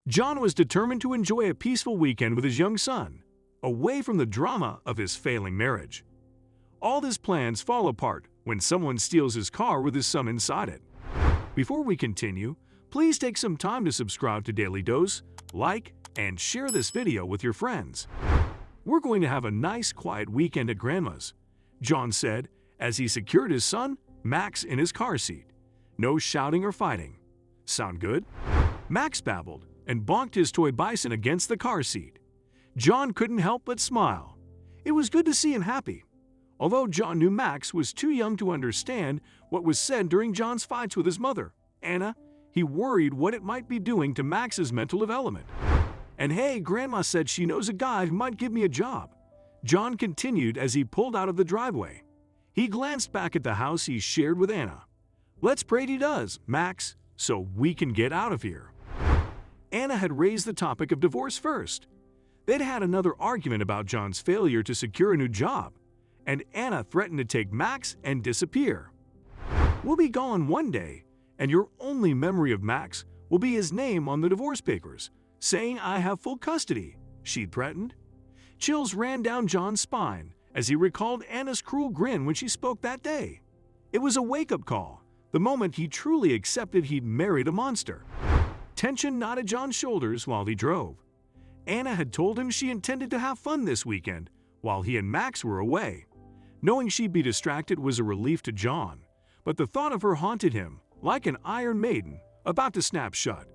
John was determined to enjoy a peaceful weekend with his young son, away from the drama of his failing marriage. All his plans fall apart when someone steals his car with his son inside it. Before we continue, please take some time to subscribe to Dailydose, like, and share this video with your friends. "We're going to have a nice, quiet weekend at Grandma's," John said as he secured his son, Max, in his car seat. "No shouting or fighting. Sound good?" Max babbled and bonked his toy bison against the car seat. John couldn't help but smile. It was good to see him happy. Although John knew Max was too young to understand what was said during John's fights with his mother, Anna, he worried what it might be doing to Max's mental development. "And hey, Grandma said she knows a guy who might give me a job," John continued as he pulled out of the driveway. He glanced back at the house he shared with Anna. "Let's pray he does, Max, so we can get out of here." Anna had raised the topic of divorce first. They'd had another argument about John's failure to secure a new job, and Anna threatened to take Max and disappear. "We'll be gone one day, and your only memory of Max will be his name on the divorce papers, saying I have full custody," she threatened. Chills ran down John's spine as he recalled Anna's cruel grin when she spoke that day. It was a wake-up call, the moment he truly accepted he'd married a monster. Tension knotted John's shoulders while he drove. Anna had told him she intended to have fun this weekend while he and Max were away. Knowing she'd be distracted was a relief to John, but the thought of her haunted him like an iron maiden about to snap shut.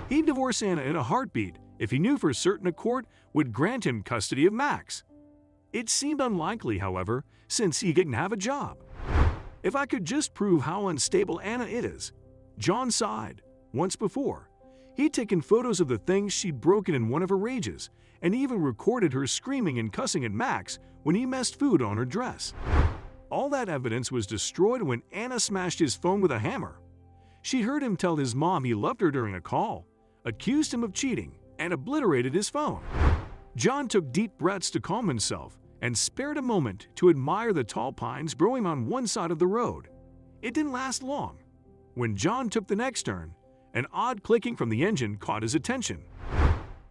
He'd divorce Anna in a heartbeat if he knew for certain a court would grant him custody of Max. It seemed unlikely, however, since he didn't have a job. "If I could just prove how unstable Anna is," John sighed. Once before, he'd taken photos of the things she'd broken in one of her rages, and even recorded her screaming and cussing at Max when he messed food on her dress. All that evidence was destroyed when Anna smashed his phone with a hammer. She heard him tell his mom he loved her during a call, accused him of cheating, and obliterated his phone. John took deep breaths to calm himself and spared a moment to admire the tall pines growing on one side of the road. It didn't last long. When John took the next turn, an odd clicking from the engine caught his attention.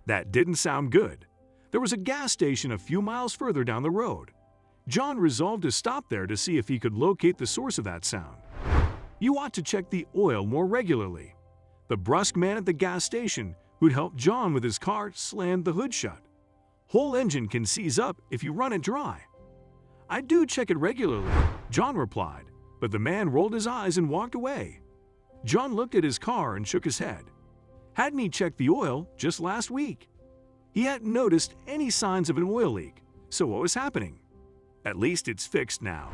That didn't sound good. There was a gas station a few miles further down the road. John resolved to stop there to see if he could locate the source of that sound. "You ought to check the oil more regularly." The brusque man at the gas station who'd helped John with his car slammed the hood shut. "Whole engine can seize up if you run it dry." "I do check it regularly," John replied, but the man rolled his eyes and walked away. John looked at his car and shook his head. Hadn't he checked the oil just last week? He hadn't noticed any signs of an oil leak, so what was happening? "At least it's fixed now."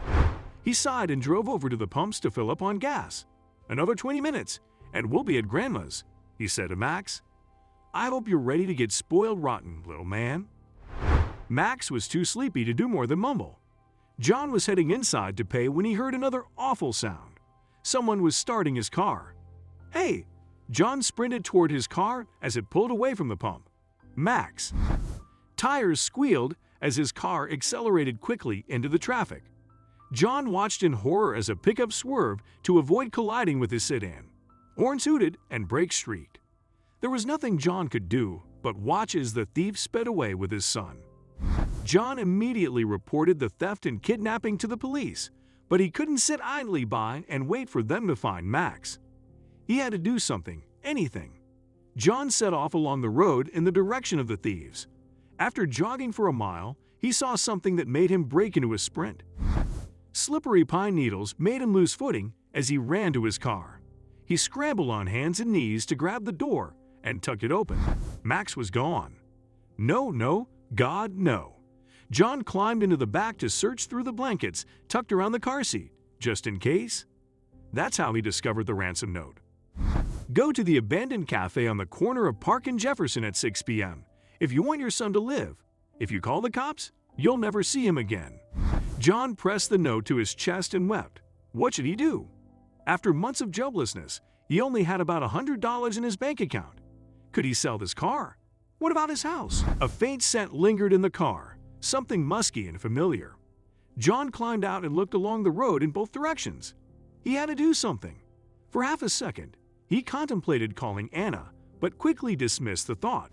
He sighed and drove over to the pumps to fill up on gas. "Another 20 minutes, and we'll be at Grandma's," he said to Max. "I hope you're ready to get spoiled rotten, little man." Max was too sleepy to do more than mumble. John was heading inside to pay when he heard another awful sound. Someone was starting his car. "Hey!" John sprinted toward his car as it pulled away from the pump. Max. Tires squealed as his car accelerated quickly into the traffic. John watched in horror as a pickup swerved to avoid colliding with his sedan. Horns hooted and brakes shrieked. There was nothing John could do but watch as the thief sped away with his son. John immediately reported the theft and kidnapping to the police, but he couldn't sit idly by and wait for them to find Max. He had to do something, anything. John set off along the road in the direction of the thieves. After jogging for a mile, he saw something that made him break into a sprint. Slippery pine needles made him lose footing as he ran to his car. He scrambled on hands and knees to grab the door and tucked it open. Max was gone. No, God, no. John climbed into the back to search through the blankets tucked around the car seat, just in case. That's how he discovered the ransom note. Go to the abandoned cafe on the corner of Park and Jefferson at 6 p.m. if you want your son to live. If you call the cops, you'll never see him again. John pressed the note to his chest and wept. What should he do? After months of joblessness, he only had about $100 in his bank account. Could he sell this car? What about his house? A faint scent lingered in the car, something musky and familiar. John climbed out and looked along the road in both directions. He had to do something. For half a second, he contemplated calling Anna, but quickly dismissed the thought.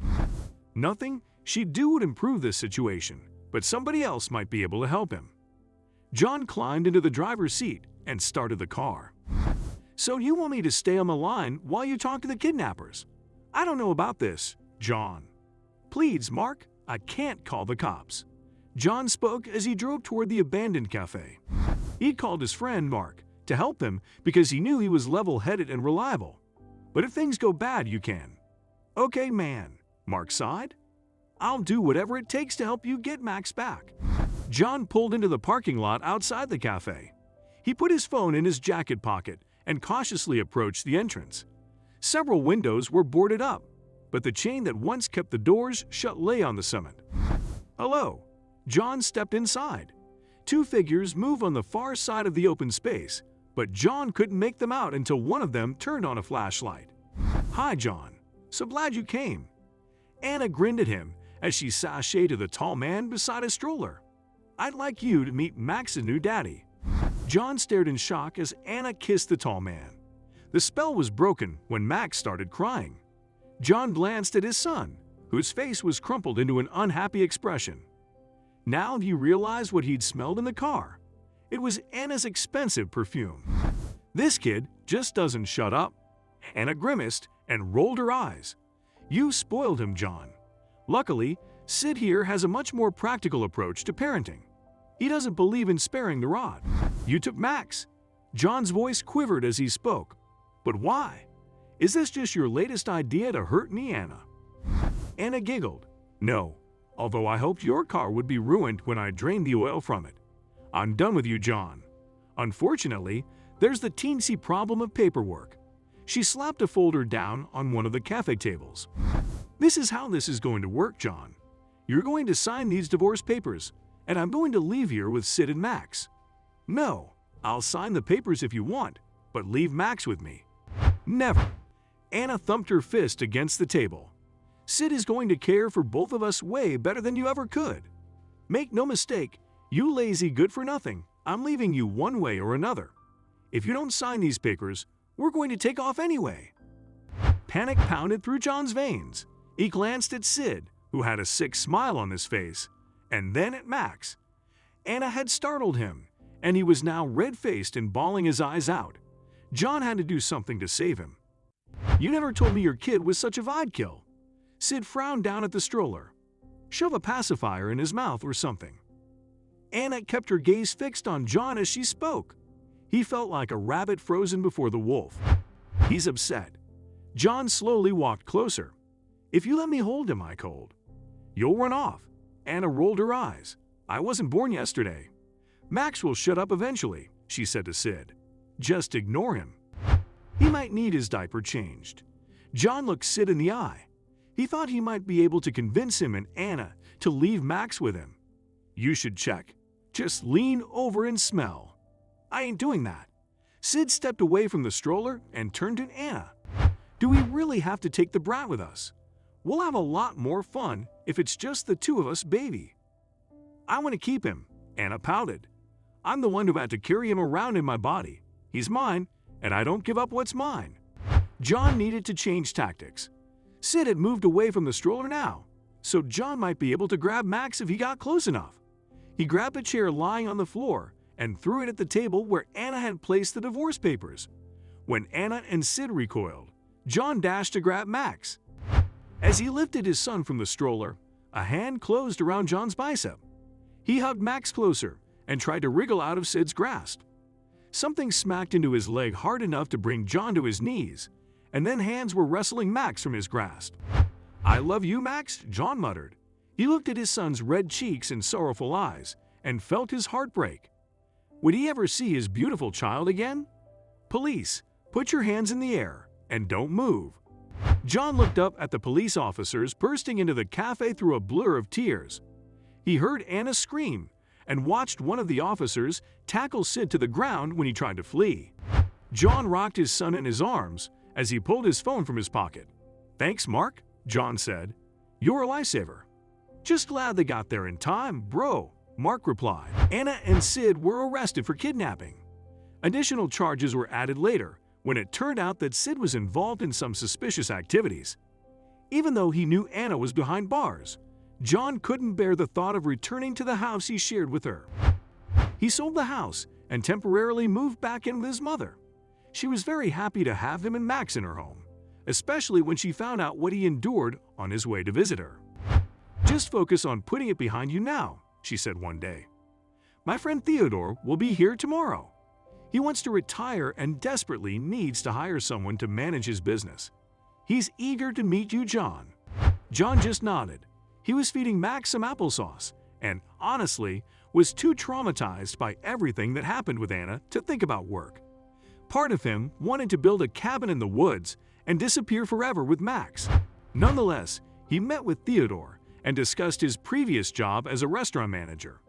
Nothing she'd do would improve this situation, but somebody else might be able to help him. John climbed into the driver's seat and started the car. "So you want me to stay on the line while you talk to the kidnappers? I don't know about this, John." "Please, Mark, I can't call the cops." John spoke as he drove toward the abandoned cafe. He called his friend Mark to help him because he knew he was level-headed and reliable. "But if things go bad, you can." "Okay, man," Mark sighed. "I'll do whatever it takes to help you get Max back." John pulled into the parking lot outside the cafe. He put his phone in his jacket pocket and cautiously approached the entrance. Several windows were boarded up, but the chain that once kept the doors shut lay on the cement. "Hello." John stepped inside. Two figures moved on the far side of the open space, but John couldn't make them out until one of them turned on a flashlight. "Hi, John. So glad you came." Anna grinned at him as she sashayed to the tall man beside his stroller. "I'd like you to meet Max's new daddy." John stared in shock as Anna kissed the tall man. The spell was broken when Max started crying. John glanced at his son, whose face was crumpled into an unhappy expression. Now he realized what he'd smelled in the car. It was Anna's expensive perfume. "This kid just doesn't shut up." Anna grimaced and rolled her eyes. "You spoiled him, John." Luckily, Sid here has a much more practical approach to parenting. He doesn't believe in sparing the rod. "You took Max." John's voice quivered as he spoke. "But why? Is this just your latest idea to hurt me, Anna?" Anna giggled. "No, although I hoped your car would be ruined when I drained the oil from it. I'm done with you, John. Unfortunately, there's the teensy problem of paperwork." She slapped a folder down on one of the cafe tables. "This is how this is going to work, John. You're going to sign these divorce papers, and I'm going to leave here with Sid and Max." "No, I'll sign the papers if you want, but leave Max with me." "Never." Anna thumped her fist against the table. "Sid is going to care for both of us way better than you ever could. Make no mistake, you lazy good-for-nothing, I'm leaving you one way or another. If you don't sign these papers, we're going to take off anyway." Panic pounded through John's veins. He glanced at Sid, who had a sick smile on his face, and then at Max. Anna had startled him, and he was now red-faced and bawling his eyes out. John had to do something to save him. "You never told me your kid was such a vidkill." Sid frowned down at the stroller. "Shove a pacifier in his mouth or something." Anna kept her gaze fixed on John as she spoke. He felt like a rabbit frozen before the wolf. "He's upset." John slowly walked closer. "If you let me hold him, I cold." "You'll run off." Anna rolled her eyes. "I wasn't born yesterday." "Max will shut up eventually," she said to Sid. "Just ignore him. He might need his diaper changed." John looked Sid in the eye. He thought he might be able to convince him and Anna to leave Max with him. "You should check. Just lean over and smell." "I ain't doing that." Sid stepped away from the stroller and turned to Anna. "Do we really have to take the brat with us? We'll have a lot more fun if it's just the two of us, baby." "I want to keep him," Anna pouted. "I'm the one who had to carry him around in my body. He's mine, and I don't give up what's mine." John needed to change tactics. Sid had moved away from the stroller now, so John might be able to grab Max if he got close enough. He grabbed a chair lying on the floor and threw it at the table where Anna had placed the divorce papers. When Anna and Sid recoiled, John dashed to grab Max. As he lifted his son from the stroller, a hand closed around John's bicep. He hugged Max closer and tried to wriggle out of Sid's grasp. Something smacked into his leg hard enough to bring John to his knees, and then hands were wrestling Max from his grasp. "I love you, Max," John muttered. He looked at his son's red cheeks and sorrowful eyes and felt his heart break. Would he ever see his beautiful child again? "Police, put your hands in the air and don't move." John looked up at the police officers bursting into the cafe through a blur of tears. He heard Anna scream and watched one of the officers tackle Sid to the ground when he tried to flee. John rocked his son in his arms as he pulled his phone from his pocket. "Thanks, Mark," John said. "You're a lifesaver." "Just glad they got there in time, bro," Mark replied. Anna and Sid were arrested for kidnapping. Additional charges were added later when it turned out that Sid was involved in some suspicious activities. Even though he knew Anna was behind bars, John couldn't bear the thought of returning to the house he shared with her. He sold the house and temporarily moved back in with his mother. She was very happy to have him and Max in her home, especially when she found out what he endured on his way to visit her. "Just focus on putting it behind you now," she said one day. "My friend Theodore will be here tomorrow. He wants to retire and desperately needs to hire someone to manage his business. He's eager to meet you, John." John just nodded. He was feeding Max some applesauce and, honestly, was too traumatized by everything that happened with Anna to think about work. Part of him wanted to build a cabin in the woods and disappear forever with Max. Nonetheless, he met with Theodore and discussed his previous job as a restaurant manager.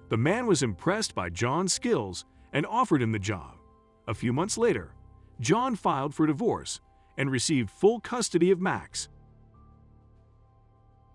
The man was impressed by John's skills and offered him the job. A few months later, John filed for divorce and received full custody of Max.